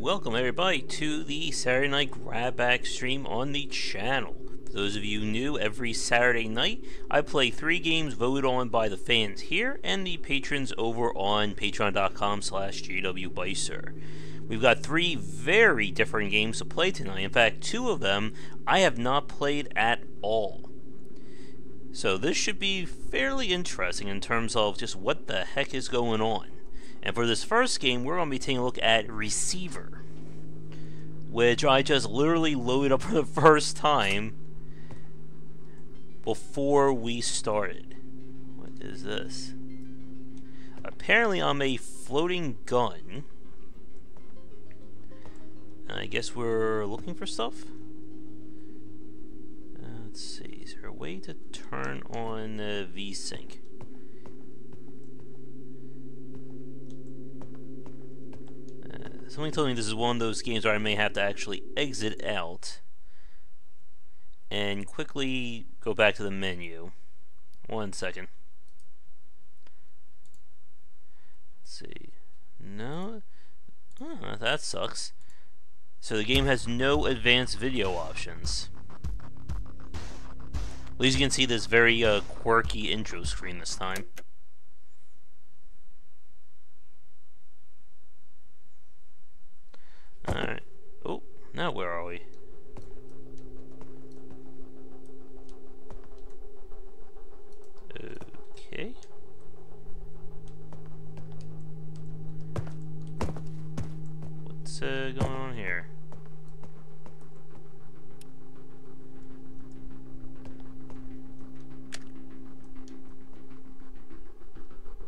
welcome everybody to the Saturday Night Grab Bag stream on the channel. For those of you new, every Saturday night I play 3 games voted on by the fans here and the patrons over on patreon.com/JWBycer. We've got 3 very different games to play tonight. In fact, 2 of them I have not played at all. So this should be fairly interesting in terms of just what the heck is going on. And for this first game, we're going to be taking a look at Receiver, which I just literally loaded up for the first time before we started. What is this? Apparently I'm a floating gun. I guess we're looking for stuff? Let's see, is there a way to turn on VSync? Something told me this is one of those games where I may have to actually exit out and quickly go back to the menu. 1 second. Let's see. No? Oh, that sucks. So the game has no advanced video options. At least you can see this very quirky intro screen this time. Alright. Oh, now where are we? Okay. What's going on here?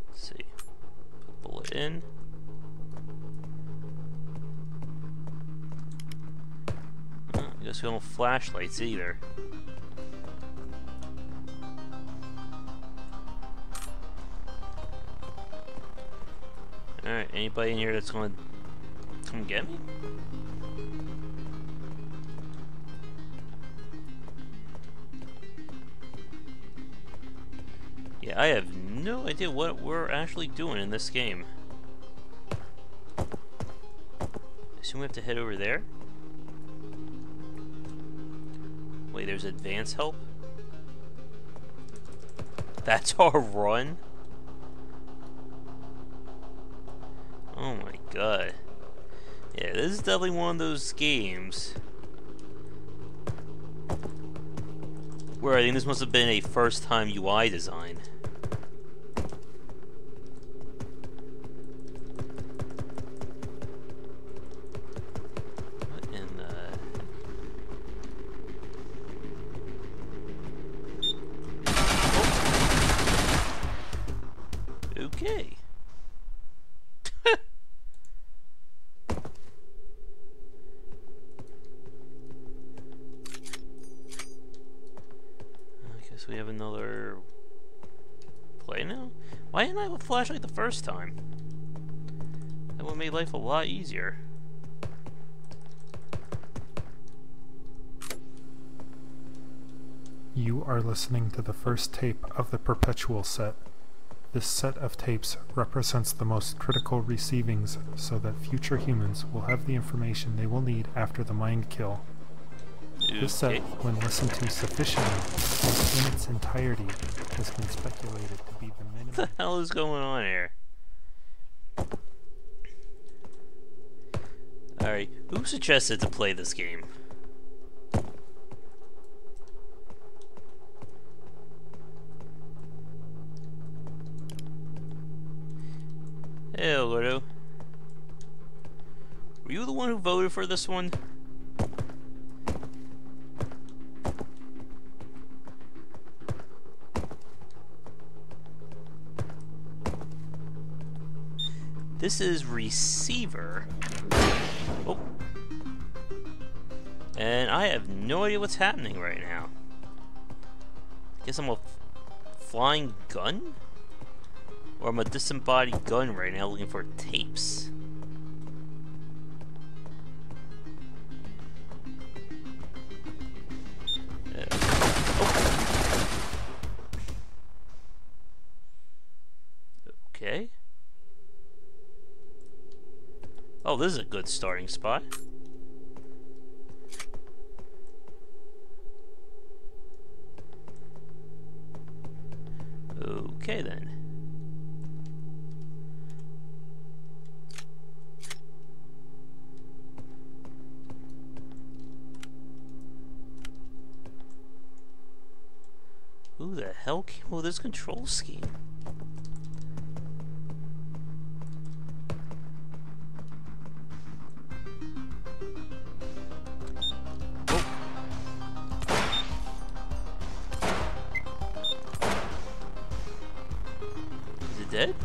Let's see. Put the bullet in. I guess we don't have flashlights either. Alright, anybody in here that's gonna come get me? Yeah, I have no idea what we're actually doing in this game. I assume we have to head over there? Wait, there's advanced help? That's our run? Oh my god. Yeah, this is definitely one of those games where I think this must have been a first-time UI design. Okay. I guess we have another play now? Why didn't I have a flashlight the first time? That would have made life a lot easier. You are listening to the first tape of the Perpetual set. This set of tapes represents the most critical receivings so that future humans will have the information they will need after the mind kill. Okay. This set, when listened to sufficiently, and in its entirety, has been speculated to be the minimum. What the hell is going on here? Alright, who suggested to play this game? Hey, Gordo. Were you the one who voted for this one? This is Receiver. Oh. And I have no idea what's happening right now. I guess I'm a flying gun? Or I'm a disembodied gun right now looking for tapes. Oh. Okay. Oh, this is a good starting spot. Okay then. Who the hell came up with this control scheme? Dead?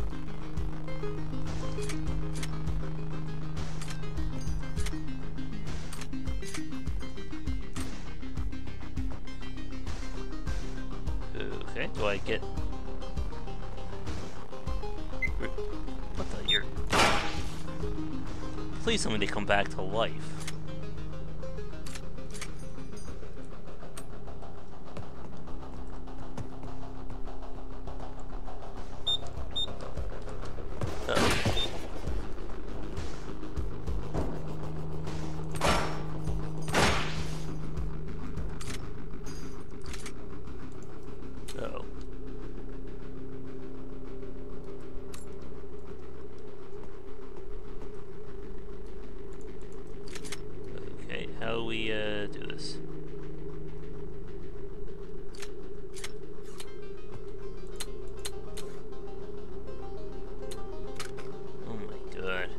Okay, do I get... What the... You're... Please tell me they come back to life. How do we do this? Oh my god.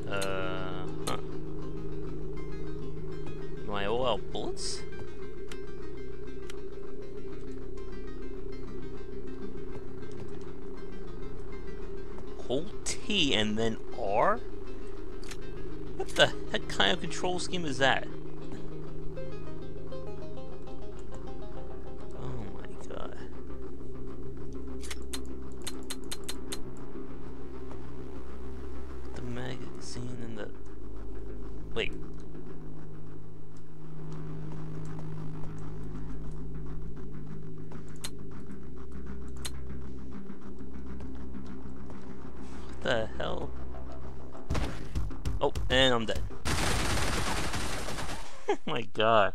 Huh. Am I all out bullets? Hold T and then R? What the heck kind of control scheme is that? Oh my god. The magazine and the... Wait. What the hell? Oh, and I'm dead. Oh my god.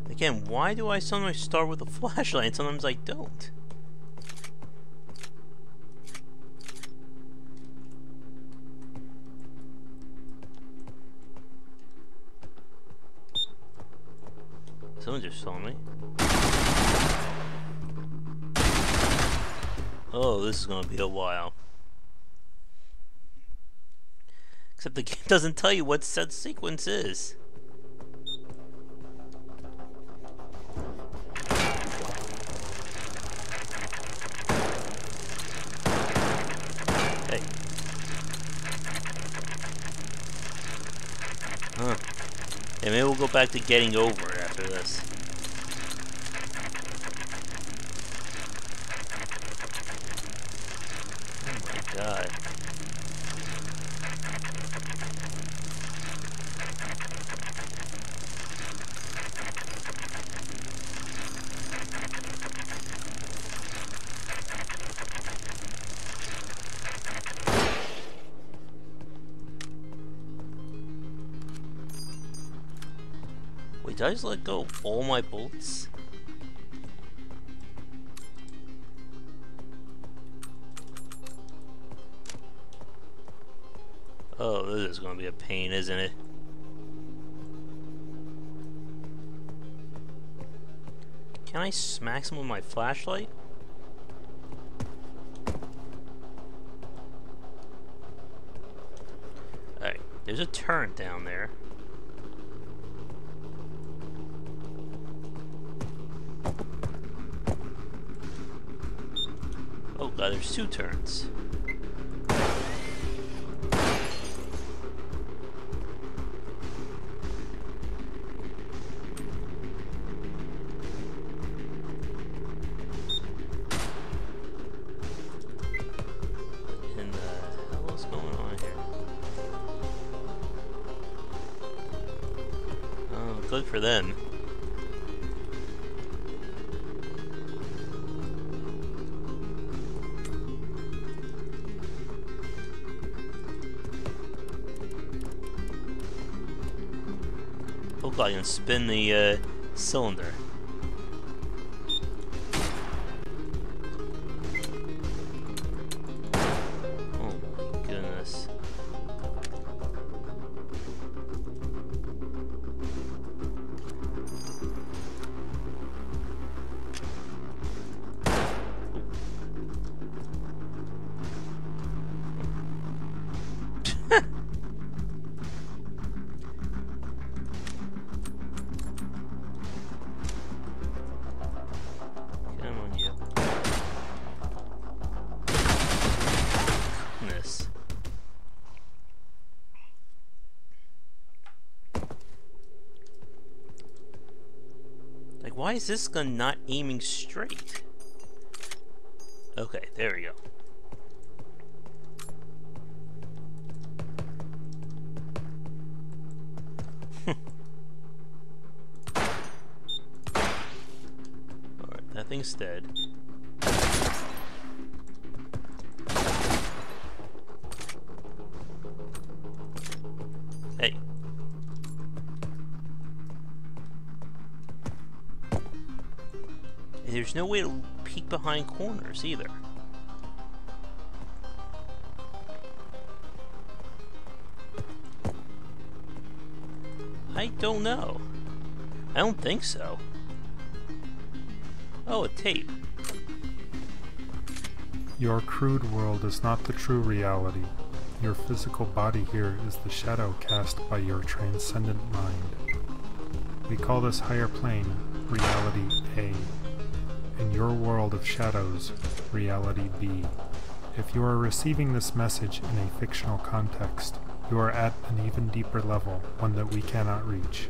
Again, why do I sometimes start with a flashlight and sometimes I don't? Someone just saw me. Oh, this is gonna be a while. Except the game doesn't tell you what set sequence is. Hey. Huh. Yeah, maybe we'll go back to getting over it after this. Oh my god. Wait, did I just let go of all my bullets? Oh, this is gonna be a pain, isn't it? Can I smack someone with my flashlight? Alright, there's a turn down there. Oh god, there's two turns. good for them. Hopefully I can spin the cylinder. Oh my goodness. Why is this gun not aiming straight? Okay, there we go. Alright, that thing's dead. Hey. There's no way to peek behind corners either. I don't know. I don't think so. Oh, a tape. Your crude world is not the true reality. Your physical body here is the shadow cast by your transcendent mind. We call this higher plane Reality A. In your world of shadows, Reality B. If you are receiving this message in a fictional context, you are at an even deeper level, one that we cannot reach.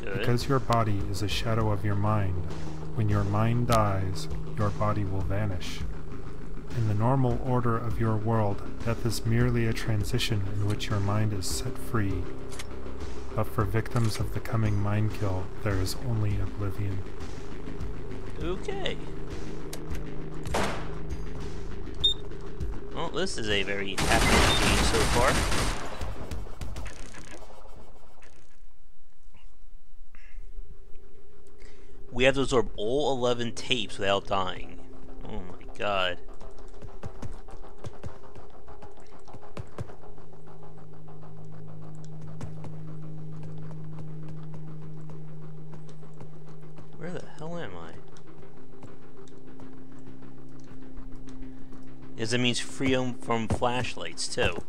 Good. Because your body is a shadow of your mind, when your mind dies, your body will vanish. In the normal order of your world, death is merely a transition in which your mind is set free. But for victims of the coming mind kill, there is only oblivion. Okay. Well, this is a very happy game so far. We have to absorb all 11 tapes without dying. Oh my god. Where the hell am I? Because it means freedom from flashlights, too.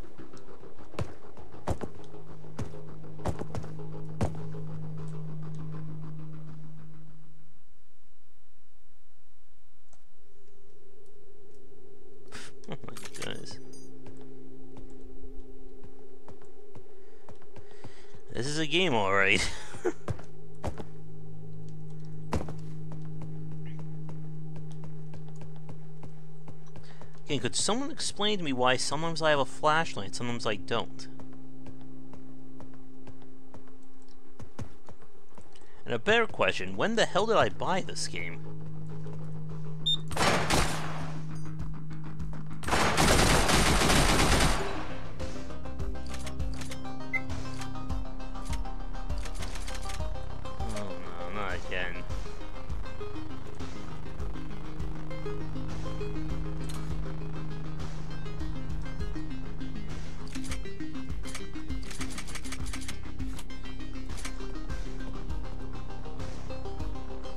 Oh my goodness. This is a game, alright. Again, could someone explain to me why sometimes I have a flashlight, sometimes I don't? And a better question, when the hell did I buy this game? Oh no, not again.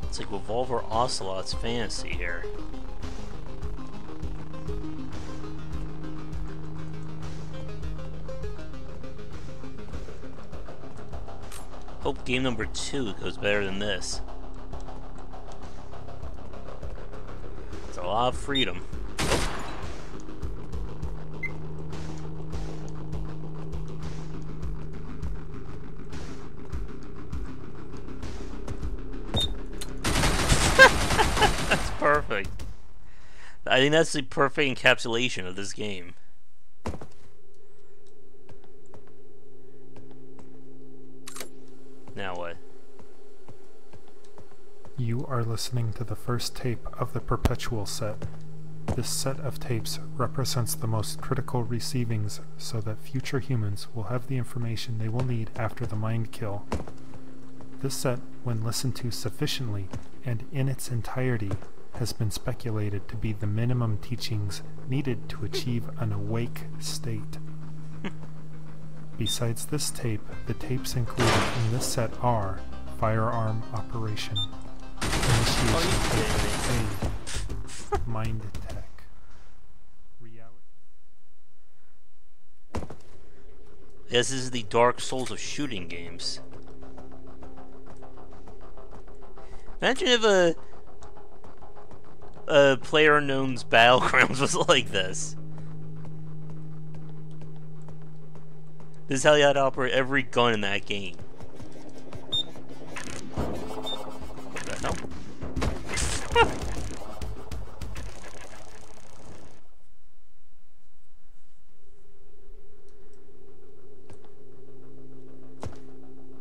It's like Revolver Ocelot's fantasy here. Hope game number 2 goes better than this. It's a lot of freedom. That's perfect. I think that's the perfect encapsulation of this game. Now what? You are listening to the first tape of the Perpetual set. This set of tapes represents the most critical receivings so that future humans will have the information they will need after the mind kill. This set, when listened to sufficiently and in its entirety, has been speculated to be the minimum teachings needed to achieve an awake state. Besides this tape, the tapes included in this set are Firearm Operation, Initiation Tape A, Mind Tech, Reality. This is the Dark Souls of shooting games. Imagine if a PlayerUnknown's Battlegrounds was like this. This is how you had to operate every gun in that game. What the hell?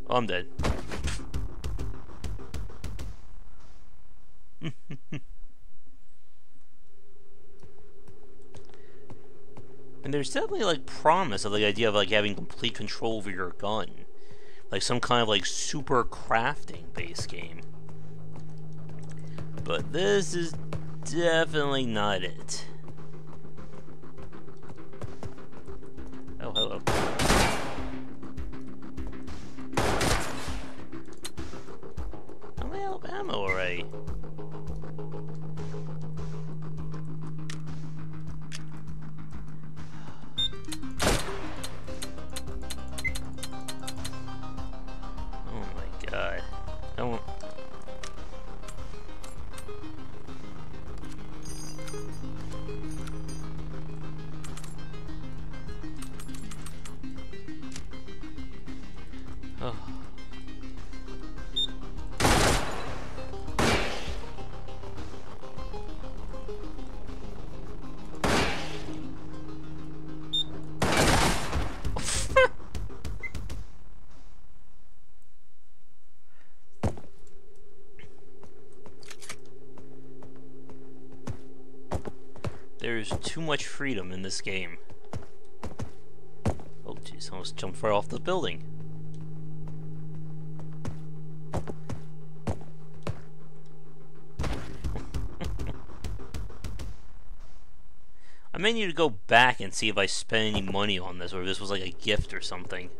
Oh, I'm dead. And there's definitely like promise of the idea of like having complete control over your gun, like some kind of like super crafting based game. But this is definitely not it. Oh, hello. I'm out of ammo already. I won't. Oh. There's too much freedom in this game. Oh jeez, I almost jumped right off the building. I may need to go back and see if I spent any money on this, or if this was like a gift or something.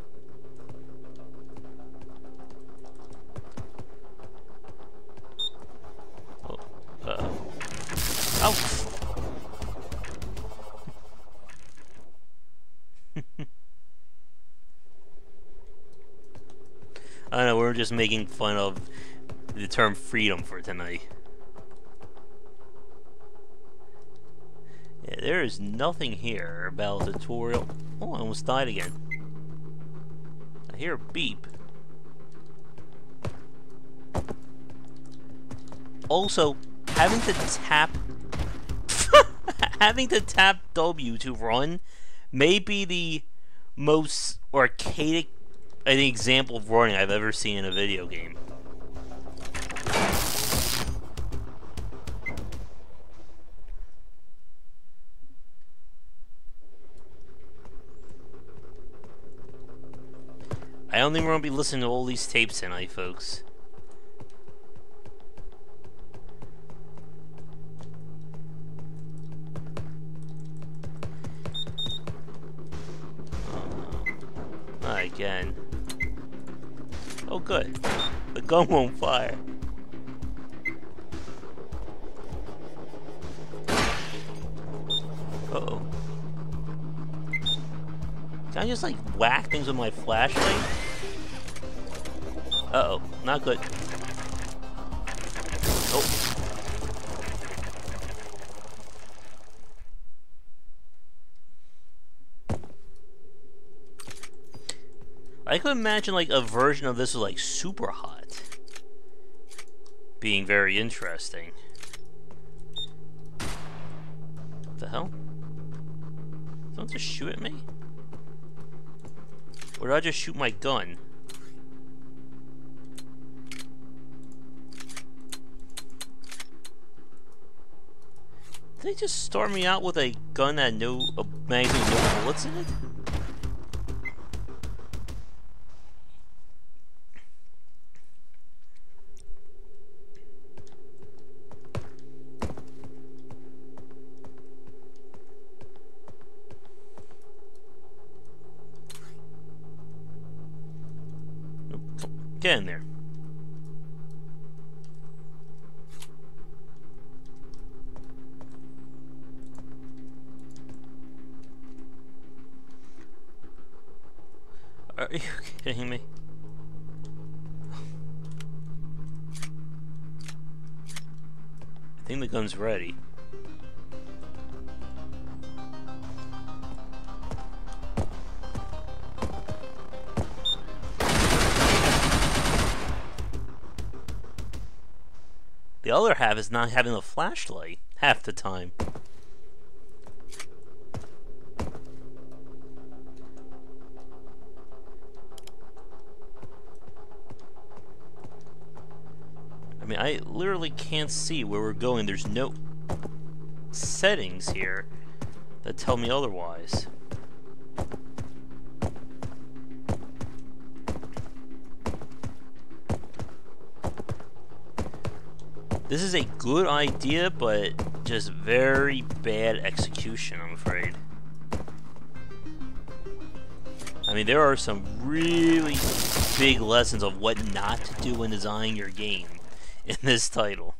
Oh, uh-oh. Oh! I don't know, we're just making fun of the term freedom for tonight. Yeah, there is nothing here about a tutorial. Oh, I almost died again. I hear a beep. Also, having to tap having to tap W to run may be the most archaic example of running I've ever seen in a video game. I don't think we're gonna be listening to all these tapes tonight, folks. Not again. Oh good. The gun won't fire. Uh-oh. Can I just like whack things with my flashlight? Uh-oh. Not good. Oh. I could imagine like a version of this was like super hot. Being very interesting. What the hell? Someone just shoot at me? Or did I just shoot my gun? Did they just start me out with a gun that had a magazine with no bullets in it? Get in there. Are you kidding me? I think the gun's ready. The other half is not having a flashlight half the time. I mean, I literally can't see where we're going. There's no settings here that tell me otherwise. This is a good idea, but just very bad execution, I'm afraid. I mean, there are some really big lessons of what not to do when designing your game in this title.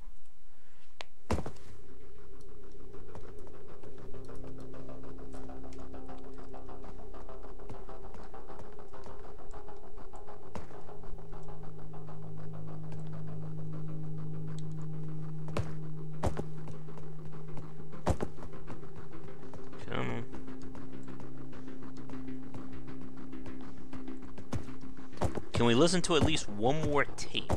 Can we listen to at least one more tape?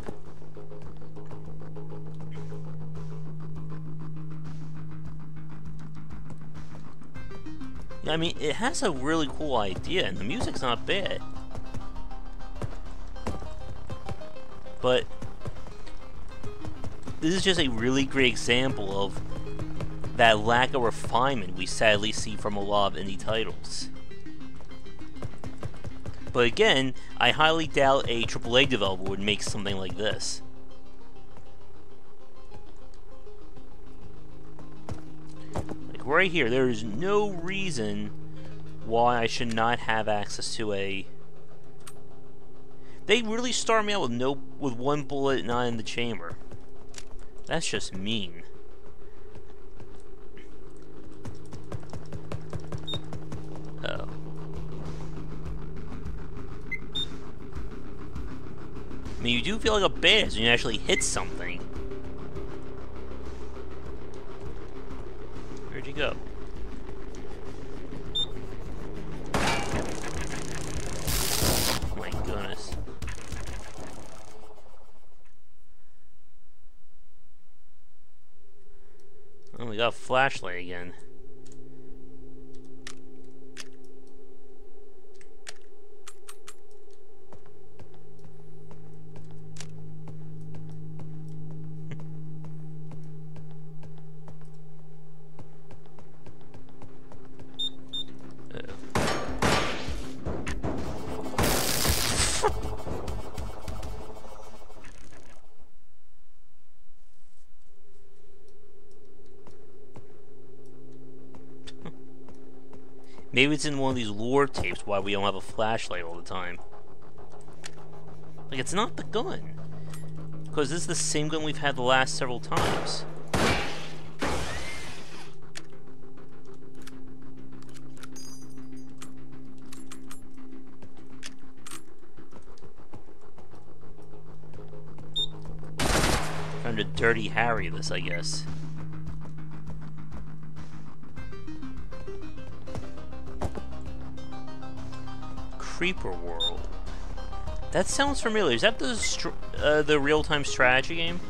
Yeah, I mean, it has a really cool idea, and the music's not bad. But this is just a really great example of that lack of refinement we sadly see from a lot of indie titles. But again, I highly doubt a AAA developer would make something like this. Like right here, there is no reason why I should not have access to a... They really start me out with one bullet not in the chamber. That's just mean. Uh-oh. I mean, you do feel like a badass when you actually hit something. Where'd you go? Oh my goodness. Oh, we got a flashlight again. Maybe it's in one of these lore tapes why we don't have a flashlight all the time. Like, it's not the gun. Because this is the same gun we've had the last several times. Trying to Dirty Harry this, I guess. Creeper World. That sounds familiar. Is that the real-time strategy game?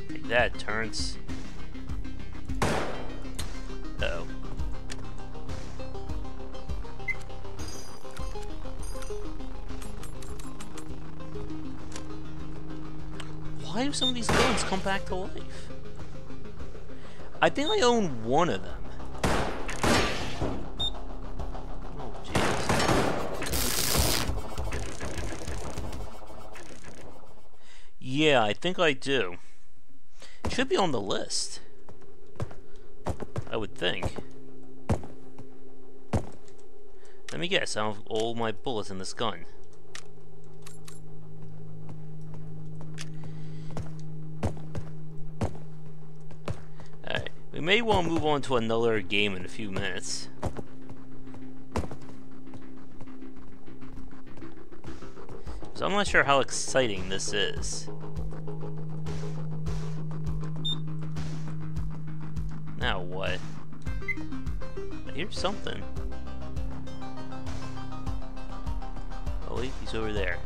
Like that turns. Uh-oh. Why do some of these guns come back to life? I think I own one of them. Oh, jeez. Yeah, I think I do. Should be on the list. I would think. Let me guess, I have all my bullets in this gun. Alright, we may want to move on to another game in a few minutes. So I'm not sure how exciting this is. Now what? I hear something. Oh wait, he's over there.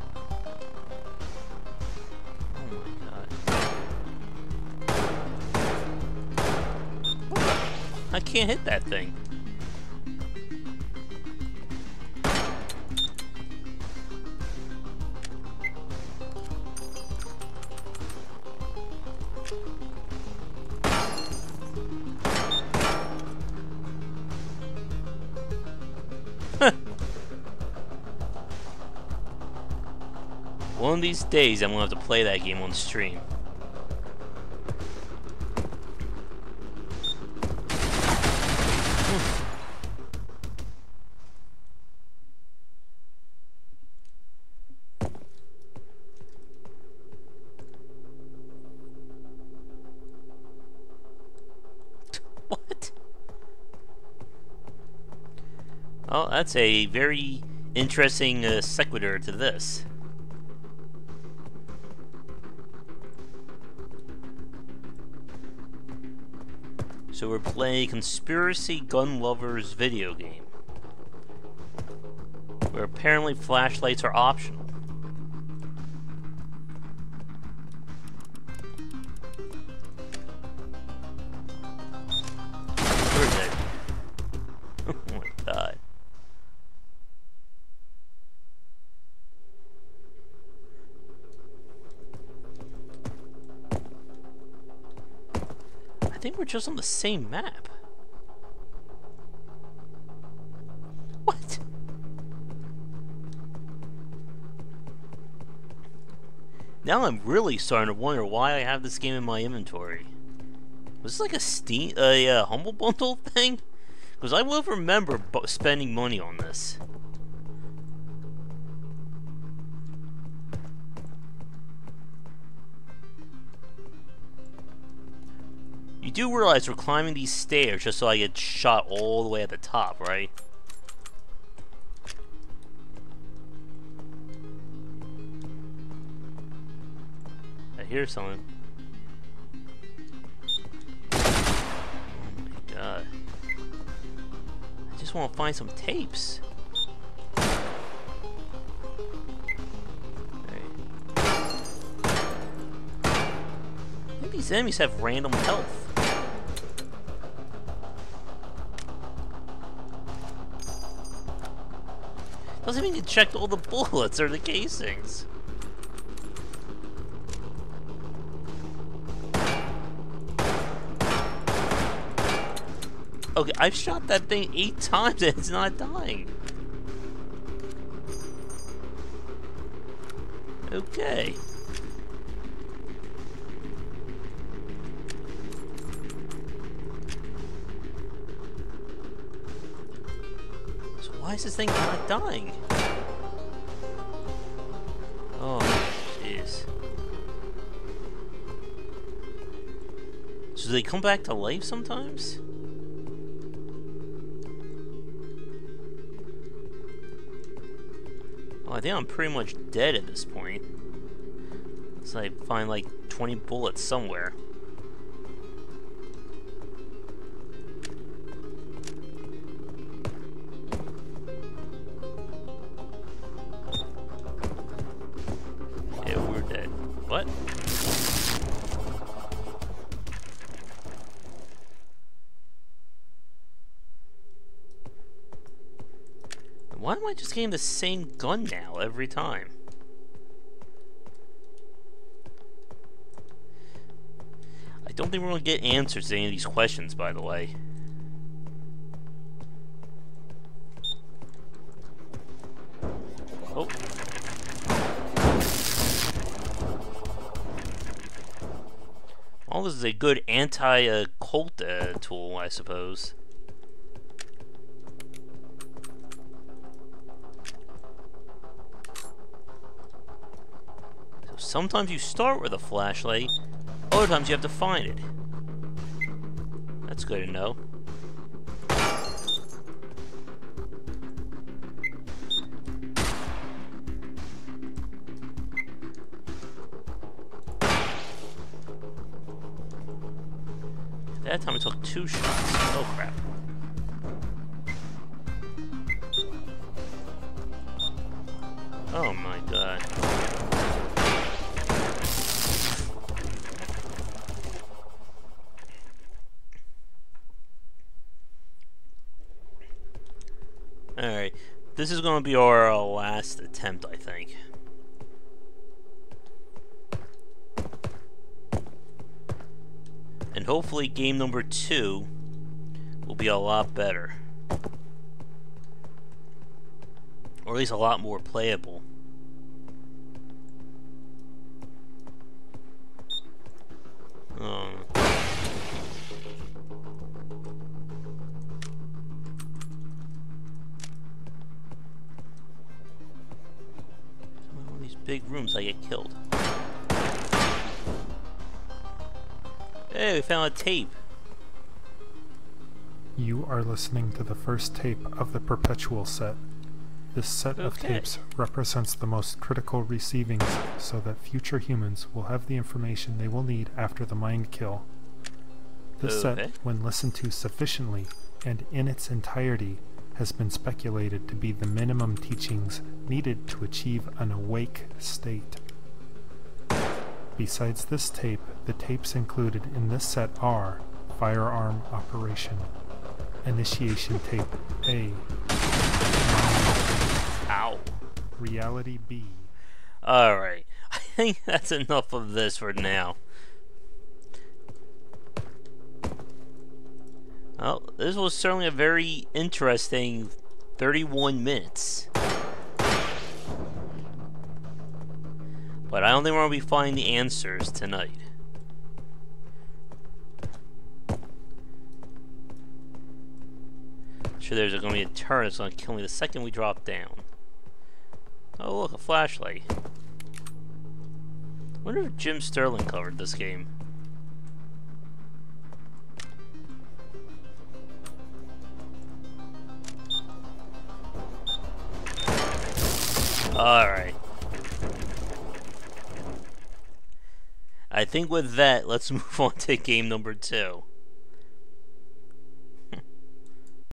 Oh my god. I can't hit that thing. One of these days, I'm gonna have to play that game on stream. What? Oh, that's a very interesting sequitur to this. So we're playing a conspiracy gun lovers video game, where apparently flashlights are optional. Where is it? Oh my god. I think we're just on the same map. What? Now I'm really starting to wonder why I have this game in my inventory. Was this like a Humble Bundle thing? Because I will remember spending money on this. You do realize we're climbing these stairs just so I get shot all the way at the top, right? I hear something. Oh my god. I just want to find some tapes. Maybe these enemies have random health. Doesn't mean you checked all the bullets or the casings. Okay, I've shot that thing 8 times and it's not dying. Okay. So why is this thing not dying? Oh, jeez. So do they come back to life sometimes? I think I'm pretty much dead at this point. So I find like 20 bullets somewhere. Yeah, we're dead. What? Why am I just getting the same gun now every time? don't think we're going to get answers to any of these questions, by the way. Oh. Well, this is a good anti-occult tool, I suppose. So sometimes you start with a flashlight, other times you have to find it. That's good to know. That time it took 2 shots. Oh crap. Oh my god. Alright. This is going to be our last attempt, I think. And hopefully game number 2 will be a lot better. Or at least a lot more playable. One of these big rooms I get killed. Hey, we found a tape. You are listening to the first tape of the Perpetual set. This set of tapes represents the most critical receivings so that future humans will have the information they will need after the mind kill. This set, when listened to sufficiently and in its entirety, has been speculated to be the minimum teachings needed to achieve an awake state. Besides this tape, the tapes included in this set are Firearm Operation, Initiation Tape A, Ow. Reality B. Alright, I think that's enough of this for now. Well, this was certainly a very interesting 31 minutes. But I don't think we're going to be finding the answers tonight. I'm sure there's going to be a turret that's going to kill me the second we drop down. Oh look, a flashlight. I wonder if Jim Sterling covered this game. Alright. I think with that, let's move on to game number 2.